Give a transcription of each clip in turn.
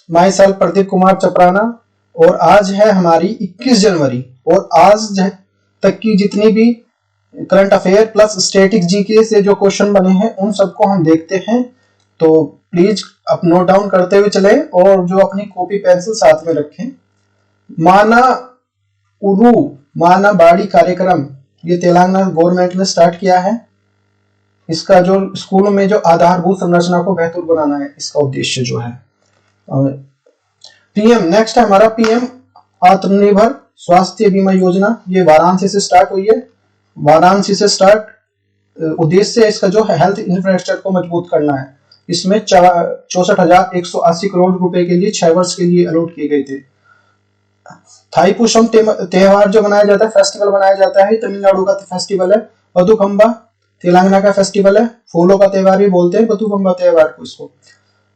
My self Pradeep Kumar चपराना। और आज है हमारी 21 जनवरी और आज तक की जितनी भी current affair plus static GK से जो क्वेश्चन बने हैं उन सबको हम देखते हैं। तो प्लीज आप नोट डाउन करते हुए चले और जो अपनी कॉपी पेंसिल साथ में रखें। माना उरु माना बाड़ी कार्यक्रम ये तेलंगाना गवर्नमेंट ने स्टार्ट किया है। इसका जो स्कूलों में जो आधारभूत संरचना को बेहतर बनाना है इसका उद्देश्य जो है। पीएम नेक्स्ट है हमारा पीएम आत्मनिर्भर स्वास्थ्य बीमा योजना। ये वाराणसी से स्टार्ट हुई है। वाराणसी से स्टार्ट उद्देश्य है इसका जो है हेल्थ इंफ्रास्ट्रक्चर को मजबूत करना है। इसमें 64,180 करोड़ रुपए के लिए 6 वर्ष के लिए अलॉट किए गए थे। थाईपुसम त्योहार जो मनाया जाता है फेस्टिवल मनाया जाता है तमिलनाडु का फेस्टिवल है। बथुकम्बा तेलंगाना का फेस्टिवल है। फूलों का त्योहार भी बोलते हैं बथुकम्बा त्योहार को इसको।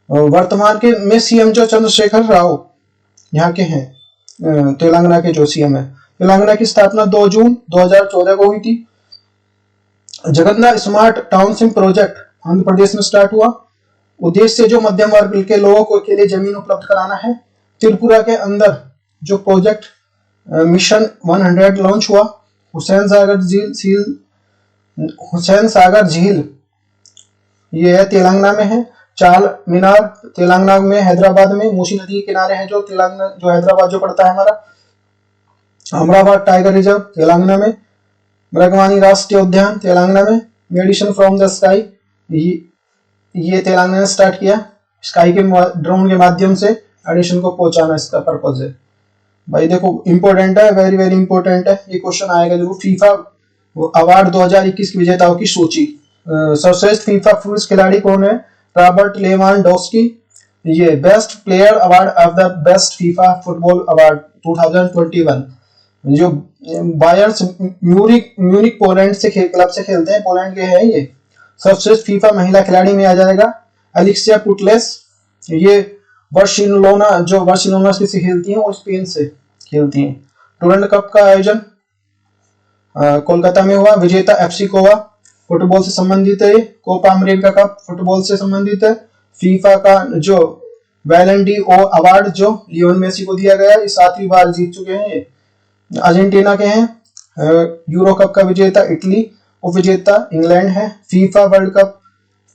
वर्तमान के में सीएम जो चंद्रशेखर राव यहाँ के हैं तेलंगाना के जो सीएम है। तेलंगाना की स्थापना 2 जून 2014 को हुई थी। Jagannath smart township project Andhra Pradesh में स्टार्ट हुआ। उद्देश्य जो मध्यम वर्ग के लोगों को के लिए जमीन उपलब्ध कराना है। त्रिपुरा के अंदर जो प्रोजेक्ट मिशन 100 लॉन्च हुआ। हुसैन सागर झील ये है तेलंगाना में है। चाल मीनार तेलंगाना में हैदराबाद में मूसी नदी के किनारे है जो तेलंगाना जो हैदराबाद जो पड़ता है हमारा। अमरावती टाइगर रिजर्व तेलंगाना में। मृगवानी राष्ट्रीय उद्यान तेलंगाना में। मेडिसिन फ्रॉम द स्काई ये तेलंगाना ने स्टार्ट किया। स्काई के ड्रोन के माध्यम से मेडिसिन को पहुंचाना इसका पर्पज है। भाई देखो इंपॉर्टेंट है वेरी वेरी इंपॉर्टेंट है ये क्वेश्चन आएगा जरूर। फीफा अवार्ड 2021 की विजेताओं की सूची। सर्वश्रेष्ठ फीफा पुरुष खिलाड़ी कौन है? Robert Lewandowski. ये best player award of the best FIFA football award 2021 जो बायर्न म्यूनिक पोलैंड से क्लब से खेलते हैं पोलैंड के हैं ये। सर्वश्रेष्ठ फीफा महिला खिलाड़ी में आ जाएगा अलेक्सिया पुटलेस। ये बार्सिलोना से खेलती हैं और स्पेन से खेलती हैं। टूरंट कप का आयोजन कोलकाता में हुआ। विजेता एफसी गोवा फुटबॉल से संबंधित है। कोपा अमेरिका कप फुटबॉल से संबंधित है। फीफा का जो बैलन डी ओ अवार्ड जो लियोन मेसी को दिया गया ये 7वीं बार जीत चुके हैं ये। अर्जेंटीना के हैं। यूरो कप का विजेता इटली उप विजेता इंग्लैंड है। फीफा वर्ल्ड कप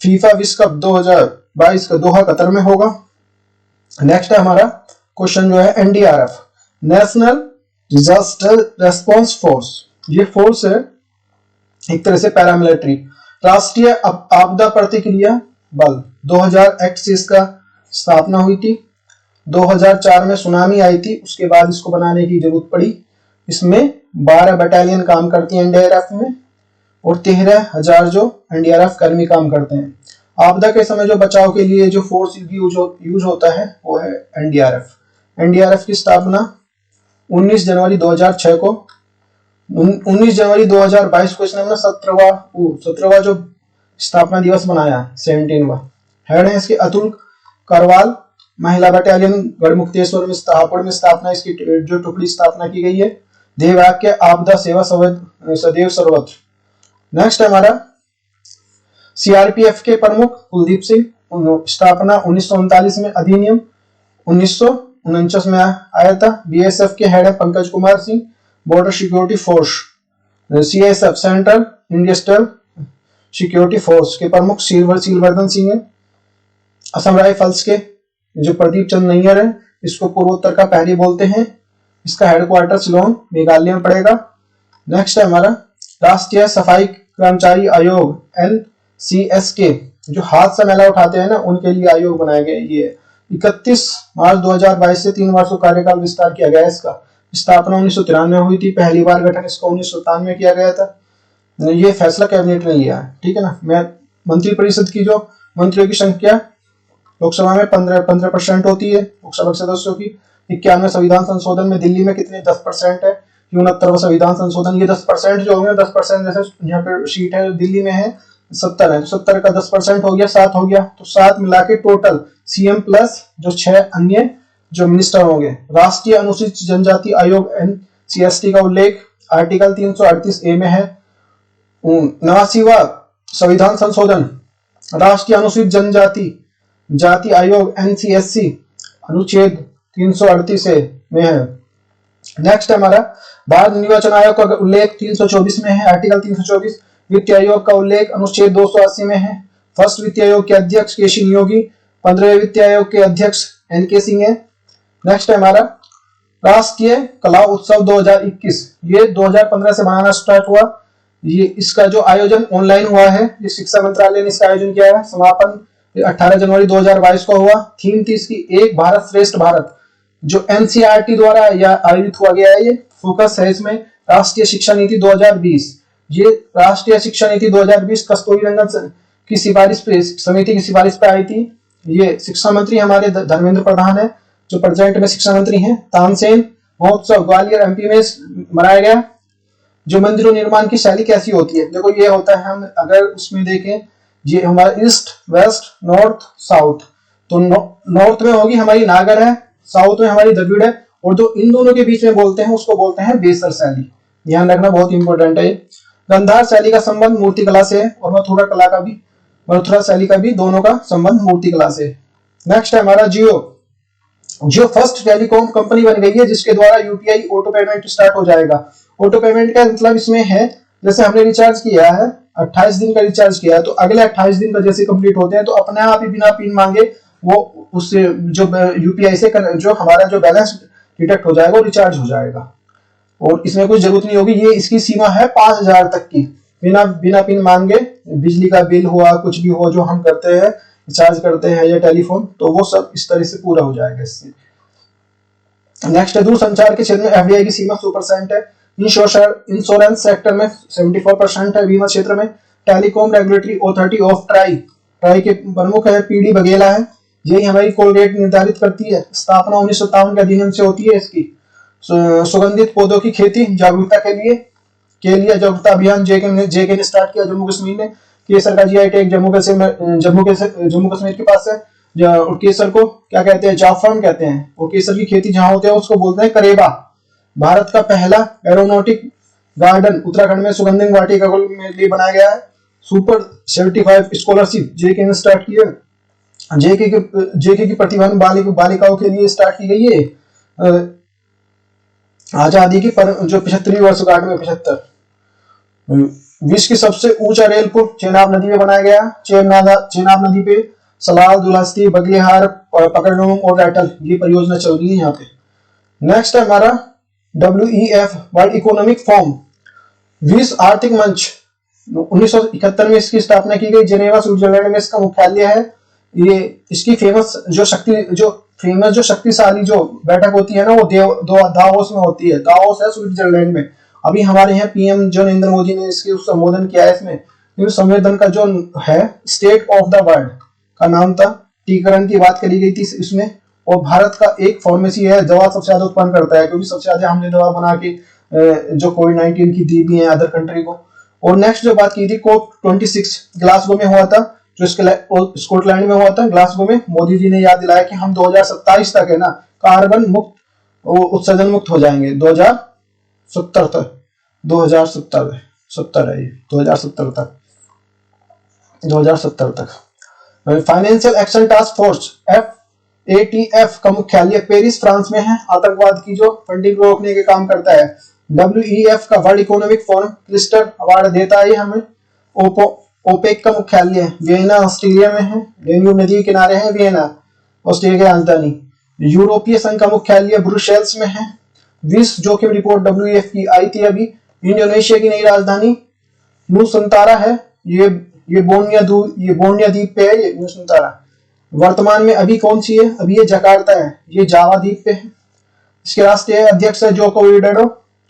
फीफा विश्व कप 2022 का दोहा कतर में होगा। नेक्स्ट है हमारा क्वेश्चन जो है NDRF national disaster response force. ये फोर्स है एक तरह से पैरामिलिट्री राष्ट्रीय आपदा प्रतिक्रिया बल। 2000 एक्ट से इसका स्थापना हुई थी। 2004 में सुनामी आई थी उसके बाद इसको बनाने की जरूरत पड़ी। इसमें 12 बटालियन काम करती है एनडीआरएफ में और 13,000 जो एनडीआरएफ कर्मी काम करते हैं। आपदा के समय जो बचाव के लिए जो फोर्स यूज होता है वो है एनडीआरएफ। एनडीआरएफ की स्थापना 19 जनवरी 2006 को 19 जनवरी 2022 को इसने अपना 17वां जो स्थापना दिवस मनाया 17वां। हेड है इसके अतुल करवाल। महिला बटालियन गढ़मुक्तेश्वर में हापुड़ में स्थापना इसकी जो टुकड़ी स्थापना की गई है। ध्येय वाक्य आपदा सेवा सदैव सर्वत्र। नेक्स्ट हमारा सीआरपीएफ के प्रमुख कुलदीप सिंह। स्थापना 1939 में अधिनियम 1949 में आया था। बीएसएफ के हेड है Pankaj Kumar Singh. Border security force CSF central industrial security force के प्रमुख सिलवर्धन सिंह है। असम राइफल्स के जो प्रदीप चंद नैयर है इसको पूर्वोत्तर का पहली बोलते हैं। इसका हेडक्वार्टर शिलोंग मेघालय में पड़ेगा। नेक्स्ट है हमारा राष्ट्रीय सफाई कर्मचारी आयोग एनसीएस के जो हाथ से मैला उठाते हैं ना उनके लिए आयोग बनाया गया। ये 31 मार्च 2022 से 3 वर्षों कार्यकाल विस्तार किया गया। इसका स्थापना 1993 में हुई थी। पहली बार गठन इसका 1997 में किया गया था। ये फैसला कैबिनेट ने लिया है ठीक है ना। मैं मंत्रिपरिषद की जो मंत्रियों की संख्या लोकसभा में 15% होती है लोकसभा सदस्यों की। 91 संविधान संशोधन में दिल्ली में कितने 10% है। 69वां संविधान संशोधन ये 10% जो होंगे 10% जैसे यहाँ पे सीट है दिल्ली में है 70 है तो 70 का 10% हो गया 7 हो गया तो 7 मिला के टोटल सीएम प्लस जो 6 अन्य जो मिनिस्टर होंगे। राष्ट्रीय अनुसूचित जनजाति आयोग एनसीएसटी का उल्लेख आर्टिकल 338A में है। 89वां संविधान संशोधन राष्ट्रीय अनुसूचित जनजाति जाति आयोग एनसीएससी अनुच्छेद 338 में है। नेक्स्ट है हमारा भारत निर्वाचन आयोग का उल्लेख 324 में है, आर्टिकल 324। वित्त आयोग का उल्लेख अनुच्छेद 280 में है। फर्स्ट वित्त आयोग के अध्यक्ष केसी नियोगी, 15वें वित्त आयोग के अध्यक्ष एन.के. सिंह है। नेक्स्ट है हमारा राष्ट्रीय कला उत्सव 2021, ये 2015 से मनाना स्टार्ट हुआ। ये इसका जो आयोजन ऑनलाइन हुआ है, ये शिक्षा मंत्रालय ने इसका आयोजन किया है। समापन 18 जनवरी 2022 को हुआ। थीम थी इसकी एक भारत श्रेष्ठ भारत, जो एनसीईआरटी द्वारा या आयोजित हुआ गया है। ये फोकस है इसमें राष्ट्रीय शिक्षा नीति 2020। ये राष्ट्रीय शिक्षा नीति 2020 कस्तूरी रंगन की सिफारिश पे, समिति की सिफारिश पे आई थी। ये शिक्षा मंत्री हमारे धर्मेंद्र प्रधान है, जो प्रेजेंट में शिक्षा मंत्री हैं। तानसेन महोत्सव ग्वालियर एमपी में मनाया गया। जो मंदिरों निर्माण की शैली कैसी होती है, देखो ये होता है, हम अगर उसमें देखें, ये हमारा ईस्ट वेस्ट नॉर्थ साउथ, तो नॉर्थ में होगी हमारी नागर है, साउथ में हमारी द्रविड़ है, और जो इन दोनों के बीच में बोलते हैं उसको बोलते हैं बेसर शैली। ध्यान रखना, बहुत इंपॉर्टेंट है। गंधार शैली का संबंध मूर्ति कला से है, और मथुरा शैली का भी दोनों का संबंध मूर्ति कला से। नेक्स्ट है हमारा जियो फर्स्ट टेलीकॉम कंपनी बन गई है, जिसके द्वारा यूपीआई ऑटो पेमेंट स्टार्ट हो जाएगा। ऑटो पेमेंट का मतलब इसमें है, जैसे हमने रिचार्ज किया है 28 दिन का रिचार्ज किया है, तो अगले 28 दिन का जैसे कंप्लीट होते हैं तो अपने आप ही बिना पिन मांगे वो उससे जो यूपीआई से जो हमारा जो बैलेंस डिटेक्ट हो जाएगा वो रिचार्ज हो जाएगा, और इसमें कुछ जरूरत नहीं होगी। ये इसकी सीमा है 5000 तक की, बिना पिन मांगे बिजली का बिल हुआ, कुछ भी हो जो हम करते हैं, रिचार्ज करते हैं या टेलीफोन, तो वो सब इस तरह से पूरा हो जाएगा इससे। नेक्स्ट है दूरसंचार के क्षेत्र में एफडीआई की सीमा 100% है। इंश्योरेंस सेक्टर में 74% है। बीमा क्षेत्र में telecom regulatory authority of try के प्रमुख है पीडी बघेला है। यही हमारी कॉल रेट निर्धारित करती है। स्थापना 1957 के अधिनियम से होती है इसकी। सुगंधित पौधों की खेती जागरूकता के लिए जागरूकता अभियान जेके ने स्टार्ट किया जम्मू कश्मीर ने। केसर का जीआई टैग जम्मू कश्मीर के पास है। और केसर को क्या कहते हैं, जाफरान कहते हैं, और केसर की खेती जहां होती है उसको बोलते हैं करेबा। भारत का पहला एरोनॉटिक गार्डन उत्तराखंड में सुगंधित वाटिका के लिए बनाया गया है। सुपर 75 स्कॉलरशिप जेके ने स्टार्ट की है। जेके की प्रतिभावान बालिकाओं के लिए स्टार्ट की गई है। आजादी की जो 75वीं वर्षगांठ में 75। विश्व की सबसे ऊंचा रेल पुल चेनाब नदी में बनाया गया। चेनाब नदी पे सलाल, दुलास्ती, बगलिहार, पकड़नोम और रैटल, ये परियोजना चल रही है यहाँ पे। नेक्स्ट है हमारा WEF वर्ल्ड इकोनॉमिक फोरम, विश्व आर्थिक मंच। 1971 में इसकी स्थापना की गई। जेनेवा स्विट्जरलैंड में इसका मुख्यालय है। ये इसकी फेमस जो शक्तिशाली जो बैठक होती है ना, वो दावोस में होती है। दावोस है स्विट्जरलैंड में। अभी हमारे यहाँ पीएम जो नरेंद्र मोदी ने इसके संबोधन किया है। इसमें संविधान का जो है स्टेट ऑफ द वर्ल्ड का नाम था। टीकाकरण की बात करी गई थी इसमें। और भारत का एक फार्मेसी है, दवा सबसे ज्यादा उत्पन्न करता है, क्योंकि सबसे ज्यादा हमने दवा बना के जो कोविड-19 की दी भी है अदर कंट्री को। और नेक्स्ट जो बात की थी COP26 ग्लासगो में हुआ था, जो स्कॉटलैंड में हुआ था। ग्लासगो में मोदी जी ने याद दिलाया कि हम 2027 तक है ना कार्बन मुक्त उत्सर्जन मुक्त हो जाएंगे। 2070 तक 2070 है ये 2070 तक। Financial action task force FATF का मुख्यालय पेरिस फ्रांस में है। आतंकवाद की जो फंडिंग को रोकने के काम करता है। WEF का world economic forum clyster award देता है हमें। ओपेक का मुख्यालय वियना ऑस्ट्रेलिया में है। डेन्यूब नदी के किनारे है वियना, ऑस्ट्रेलिया की राजधानी। यूरोपीय संघ का मुख्यालय ब्रुसेल्स में है। विश्व जोखिम रिपोर्ट WEF की आई थी अभी। इंडोनेशिया की नई राजधानी नुसंतारा है। ये बोर्निया द्वीप पे है। ये नुसंतारा वर्तमान में अभी कौन सी है, अभी ये जकार्ता है, ये जावा द्वीप पे है। इसके राष्ट्रीय अध्यक्ष है जोको विडोडो।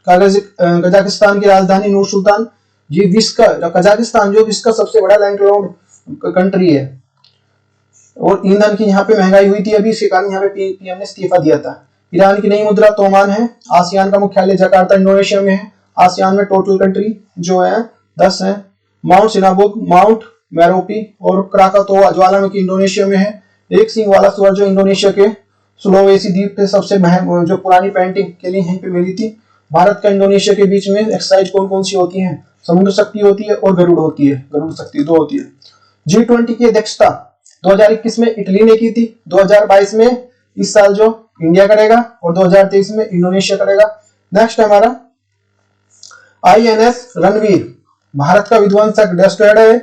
कजाकिस्तान की राजधानी नूर सुल्तान। ये विश्व का कजाकिस्तान जो विश्व का सबसे बड़ा लैंडलॉर्ड कंट्री है। और ईंधन की यहाँ पे महंगाई हुई थी अभी, इसके कारण यहाँ पे पीएम ने इस्तीफा दिया था। ईरान की नई मुद्रा तोमान है। आसियान का मुख्यालय जकार्ता इंडोनेशिया में है। आसियान में टोटल कंट्री जो है 10 है। माउंट सिनाबुक, माउंट मेरोपी और क्राकातोआ ज्वालामुखी इंडोनेशिया में है। एक सिंह वाला सूअर जो इंडोनेशिया के सुलोवेसी द्वीप पे सबसे जो पुरानी पेंटिंग के लिए यहीं पे मिली थी। भारत का इंडोनेशिया के बीच में एक्सरसाइज कौन कौन सी होती है, समुद्र शक्ति होती है और गरुड़ होती है। गरुड़ शक्ति 2 होती है। G20 की अध्यक्षता 2021 में इटली ने की थी। 2022 में इस साल जो इंडिया करेगा और 2023 में इंडोनेशिया करेगा। नेक्स्ट है हमारा INS रणवीर, भारत का विध्वंसक डेस्ट्रॉयर है।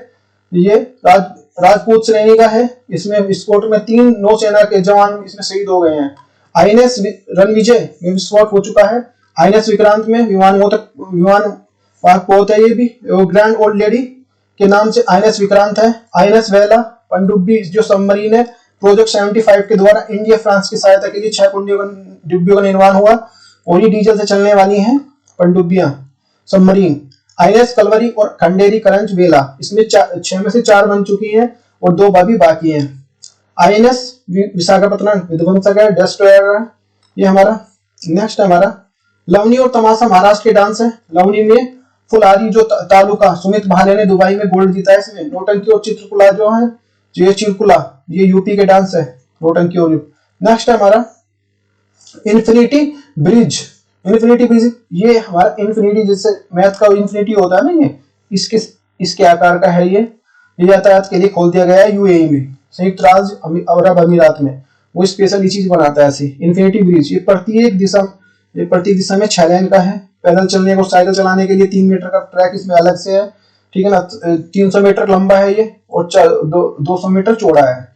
ये राजपूत श्रेणी का है। इसमें विस्फोट में 3 नौसेना के जवान इसमें शहीद हो गए हैं। INS रणविजय में विस्फोट हो चुका है। INS विक्रांत में विमान वाहक पोत है। ये भी ग्रैंड ओल्ड लेडी के नाम से INS विक्रांत है। INS वेला पनडुब्बी जो सबमरीन है, प्रोजेक्ट 75 के द्वारा इंडिया फ्रांस की सहायता के लिए 6 पनडुब्बियों का निर्माण हुआ और ये डीजल से चलने वाली हैं पनडुब्बियां सबमरीन। INS कलवरी और खंडेरी करंज वेला, इसमें 6 में से 4 बन चुकी हैं और 2 अभी बाकी हैं। INS विशाखापत्तनम विध्वंसक है, डेस्ट्रॉयर है ये हमारा। नेक्स्ट है हमारा लवनी और तमाशा, महाराष्ट्र के डांस है। लवनी में फुलारी जो तालुका सुमित भाले ने दुबई में गोल्ड जीता है इसमें। नौटंकी और चित्रकुला जो है, ये चिरकुला ये यूपी के डांस है, नौटंकी और। नेक्स्ट है हमारा इन्फिनिटी ब्रिज। इन्फिनिटी ब्रिज ये हमारा इन्फिनिटी, जैसे मैथ का इन्फिनिटी होता है ना, ये इसके आकार का है। ये यातायात के लिए खोल दिया गया है UAE में, संयुक्त राज्य अरब अमीरात में। वो स्पेशल चीज बनाता है ऐसी इन्फिनिटी ब्रिज। ये प्रत्येक दिशा में 6 लेन का है। पैदल चलने को, साइकिल चलाने के लिए 3 मीटर का ट्रैक इसमें अलग से है, ठीक है ना। 300 मीटर लंबा है ये और 200 मीटर चौड़ा है।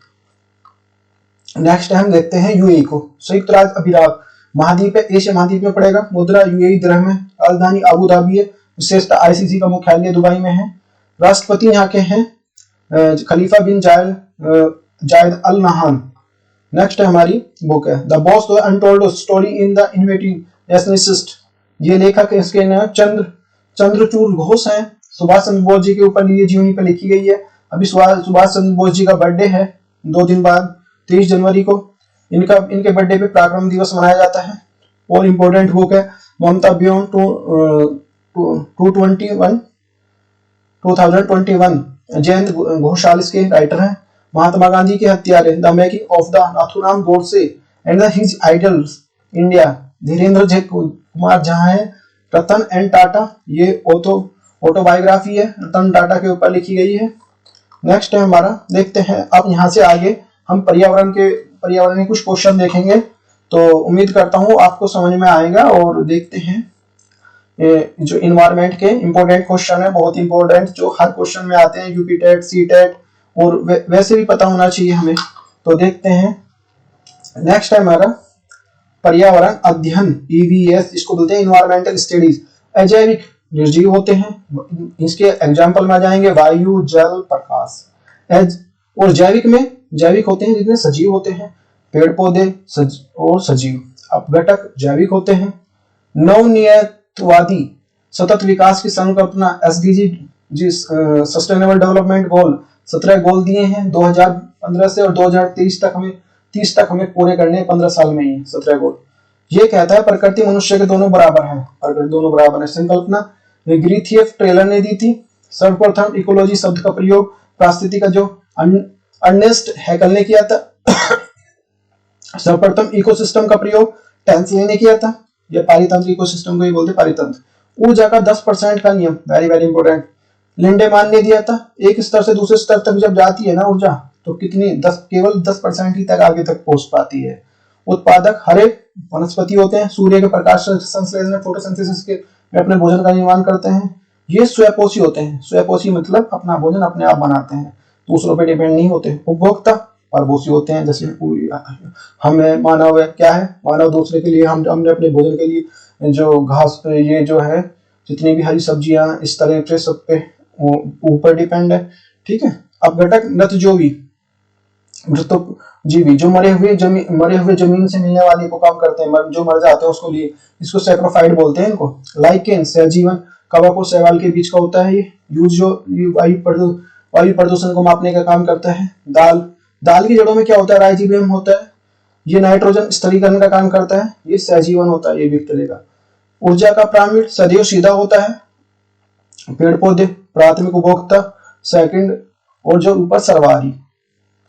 नेक्स्ट हम देखते हैं UAE को, संयुक्त राज्य अमीरात महाद्वीप है, एशिया महाद्वीप में पड़ेगा। मुद्रा UAE दिरहम है। राजधानी अबू धाबी है। विशेषता ICC का मुख्यालय दुबई में है। राष्ट्रपति यहाँ के हैं खलीफा बिन जायद अल नहान। नेक्स्ट है हमारी बुक है the boss untold story in the innovative nationalist. ये लेखक इसके नाम चंद्रचूड़ घोष हैं। सुभाष चंद्र बोस जी के ऊपर ये जीवनी पर लिखी गई है। अभी सुभाष चंद्र बोस जी का बर्थडे है 2 दिन बाद, 23 जनवरी को इनके बर्थडे पे पराक्रम दिवस मनाया जाता है। और इम्पोर्टेंट बुक है ममता बियॉन्ड 2021। जयंत घोषाल इसके राइटर हैं। महात्मा गांधी के हत्यारे the making of the Nathuram Godse and his idols India, Dhirendra J Kumar Jha है। रतन एंड टाटा ये ऑटोबायोग्राफी है, रतन टाटा के ऊपर लिखी गई है। नेक्स्ट है हमारा, देखते हैं अब यहाँ से आगे हम पर्यावरण के कुछ क्वेश्चन देखेंगे, तो उम्मीद करता हूँ आपको समझ में आएगा। और देखते हैं जो इन्वायरमेंट के इंपॉर्टेंट क्वेश्चन है, बहुत इंपॉर्टेंट, जो हर क्वेश्चन में आते हैं, यूपी टेट, सी टेट, और वैसे भी पता होना चाहिए हमें। तो देखते हैं। नेक्स्ट है हमारा पर्यावरण अध्ययन, EVS इसको बोलते हैं, इन्वायरमेंटल स्टडीज। अजैविक निर्जीव होते हैं, इसके एग्जाम्पल में आ जाएंगे वायु, जल, प्रकाश। और जैविक होते हैं जिसमें सजीव होते हैं, पेड़ पौधे और सजीव। अपघटक जैविक होते हैं। नवनियतवादी सतत विकास की संकल्पना SDG सस्टेनेबल डेवलपमेंट गोल 17 गोल दिए हैं 2015 से, और 2023 तक हमें 30 तक हमें पूरे करने 15 साल में ही 17 गोल। ये कहता है प्रकृति मनुष्य के दोनों बराबर है, प्रकृति दोनों बराबर है। संकल्पना ग्रिथियफ ट्रेलर ने दी थी। सर्वप्रथम इकोलॉजी शब्द का प्रयोग पारिस्थितिकी का जो अर्नेस्ट हैकल ने किया था। सर्वप्रथम इकोसिस्टम का प्रयोग टेंसले ने किया था। ये पारितंत्र इकोसिस्टम को ही बोलते पारितंत्र। ऊर्जा का 10% का नियम, वेरी वेरी इंपॉर्टेंट, लिंडेमान ने दिया था। एक स्तर से दूसरे स्तर तक जब जाती है ना ऊर्जा, तो कितनी केवल 10% ही तक आगे तक पहुंच पाती है। उत्पादक हरे वनस्पति होते हैं। सूर्य के प्रकाश संश्लेषण फोटोसिंथेसिस के में अपने भोजन का निर्माण करते हैं। ये स्वयपोषी होते हैं। स्वयपोषी मतलब अपना भोजन अपने आप बनाते हैं, दूसरों पर डिपेंड नहीं होते। उपभोक्ता परभोषी होते हैं, जैसे हमें मानव है, क्या है मानव दूसरे के लिए, हमने अपने भोजन के लिए जो घास, ये जो है जितनी भी हरी सब्जियां, इस तरह के सब पे ऊपर डिपेंड है, ठीक है। अपघटक नृतजीवी, मृतजीवी जो मरे हुए जमीन से मिलने वाले को काम करते हैं, जो मर जाते हैं उसको लिए, इसको सैप्रोफाइट बोलते हैं इनको। लाइकेन सहजीवन, कवक और शैवाल के बीच का होता है ये। यूज जो वायु प्रदूषण को मापने का काम करता है। दाल की जड़ों में क्या होता है, राइजोबियम होता है, ये नाइट्रोजन स्थिरीकरण का काम करता है। ये सहजीवन होता है, ये भी एक तरह का। ऊर्जा का पिरामिड सदैव सीधा होता है। पेड़ पौधे प्राथमिक उपभोक्ता, सेकंड, और जो ऊपर सर्वाहारी।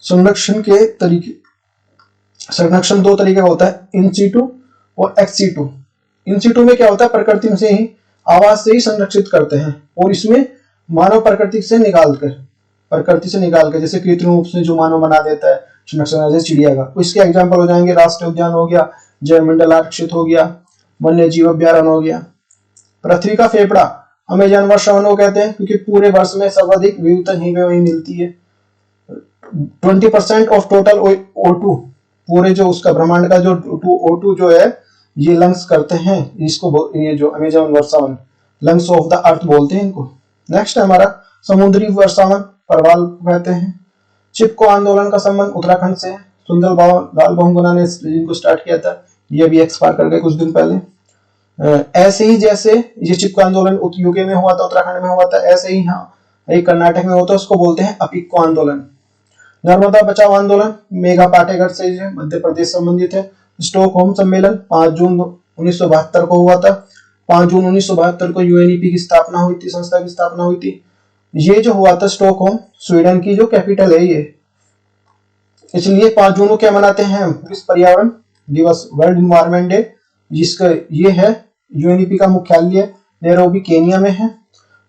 संरक्षण के तरीके, संरक्षण 2 तरीके का होता है, इन सीटू और एक्स सीटू। इन सीटू में क्या होता है, प्रकृति से ही, आवाज से ही संरक्षित करते हैं, और इसमें मानव प्रकृति से निकाल कर, जैसे कृत्रिम रूप से जो मानव बना देता है, संरक्षण है, जैसे चिड़ियाघर। इसके एग्जाम्पल हो जाएंगे राष्ट्रीय उद्यान हो गया, जैव मंडल क्षेत्र हो गया, वन्य जीव अभ्यारण्य हो गया। पृथ्वी का फेफड़ा अमेजन वर्षा वन को कहते हैं क्योंकि पूरे वर्ष में सर्वाधिक विविधता ही में वही मिलती है। 20% ऑफ टोटल O2, पूरे जो उसका ब्रह्मांड का जो O2 जो है ये लंग्स करते हैं, इसको ये जो अमेजन वर्षावन लंग्स ऑफ द अर्थ बोलते हैं इनको। नेक्स्ट है हमारा समुद्री वर्षावन, परवाल कहते हैं। चिपको आंदोलन का संबंध उत्तराखंड से है। सुंदरलाल बहुगुणा ने इनको स्टार्ट किया था, ये भी एक्सपायर कर गए कुछ दिन पहले। ऐसे ही जैसे ये चिपको आंदोलन यूके में हुआ था, उत्तराखंड में हुआ था, ऐसे ही यहाँ एक कर्नाटक में होता है, उसको बोलते हैं अपिक्को आंदोलन। नर्मदा बचाओ आंदोलन मेघा पाटेकर से मध्य प्रदेश संबंधित है। स्टॉकहोम सम्मेलन 5 जून 1972 को हुआ था। 5 जून 1972 को यूएनईपी की स्थापना हुई थी, संस्था की स्थापना हुई थी। ये जो हुआ था स्टॉकहोम, स्वीडन की जो कैपिटल है ये, इसलिए 5 जून को क्या मनाते हैं, विश्व पर्यावरण दिवस, वर्ल्ड एनवायरनमेंट डे, जिसका ये है यूएनईपी का मुख्यालय नैरोबी केनिया में है।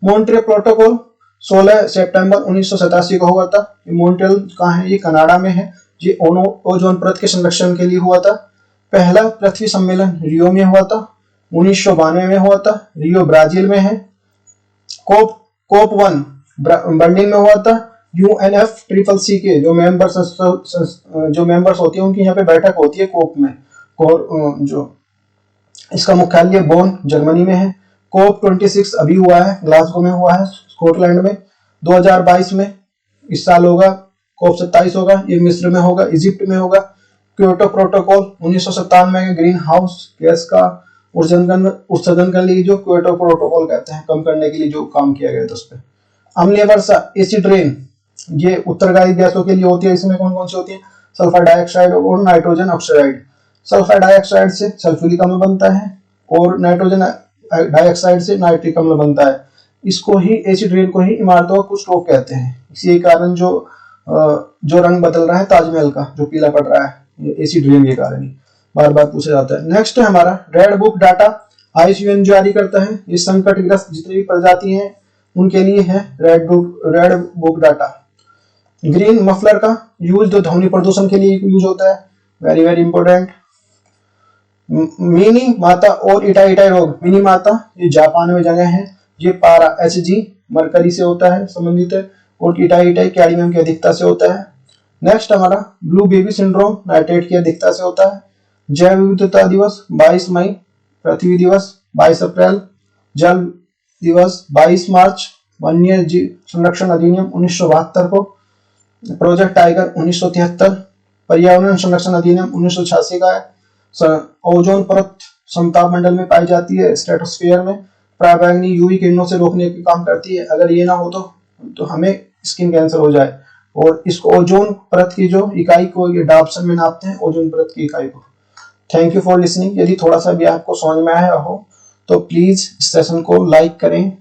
मॉन्ट्रियल प्रोटोकॉल 16 सितंबर 1987 को हुआ था। मॉन्ट्रियल कहाँ है, ये कनाडा में है। ये ओजोन परत के संरक्षण के लिए हुआ था। पहला पृथ्वी सम्मेलन रियो में हुआ था, 1992 में हुआ था, रियो ब्राजील में है। COP 1 बर्लिन में हुआ था। UNFCCC के जो मेंबर्स होती है उनकी यहाँ पे बैठक होती है कोप में, और जो इसका मुख्यालय बोन जर्मनी में है। COP 26 अभी हुआ है, ग्लासगो में हुआ है, स्कॉटलैंड में। 2022 में इस साल होगा। COP 27 होगा, ये मिस्र में होगा, इजिप्ट में होगा। क्योटो प्रोटोकॉल 1997 में ग्रीन हाउस गैस का उत्सर्जन के लिए जो क्योटो प्रोटोकॉल कहते हैं, कम करने के लिए जो काम किया गया था उस पर। अम्लीय वर्षा एसिड रेन, ये उत्तरदायी गैसों के लिए होती है। इसमें कौन कौन सी होती है, सल्फर डाइऑक्साइड और नाइट्रोजन ऑक्साइड। सल्फर डाइऑक्साइड से सल्फ्यूरिक अम्ल बनता है और नाइट्रोजन डाइऑक्साइड से नाइट्रिक अम्ल बनता है। इसको ही एसिड रेन को ही इमारतों का कुछ स्ट्रोक कहते हैं। इसी कारण जो रंग बदल रहा है ताजमहल का, जो पीला पड़ रहा है, ये एसिड रेन के कारण ही बार बार पूछा जाता है। नेक्स्ट है हमारा रेड बुक डाटा, IUCN जारी करता है। ये संकटग्रस्त जितनी भी प्रजाति हैं उनके लिए है red book data. Green muffler का यूज जो ध्वनि प्रदूषण के लिए यूज होता है, वेरी वेरी इंपॉर्टेंट। मिनी माता और इटाई रोग, मिनी माता ये जापान में जगह है। ये पारा Hg मरकरी से होता है, संबंधित है, और इटाई कैडमियम की अधिकता से होता है। नेक्स्ट हमारा ब्लू बेबी सिंड्रोम नाइट्रेट की अधिकता से होता है। जैव विविधता दिवस 22 मई, पृथ्वी दिवस 22 अप्रैल, जल दिवस 22 मार्च, वन्य जीव संरक्षण अधिनियम 1972 को, प्रोजेक्ट टाइगर 1973, पर्यावरण संरक्षण अधिनियम 1986 का है। ओजोन परत समताप मंडल में पाई जाती है, स्ट्रेटोस्फीयर में, पराबैंगनी यूवी किरणों से रोकने का काम करती है। अगर ये ना हो तो हमें स्किन कैंसर हो जाए। और इसको ओजोन परत की जो इकाई को ये डाप्सन में नापते हैं, ओजोन परत की इकाई को। Thank you for listening. यदि थोड़ा सा भी आपको समझ में आया हो तो प्लीज इस सेशन को लाइक करें।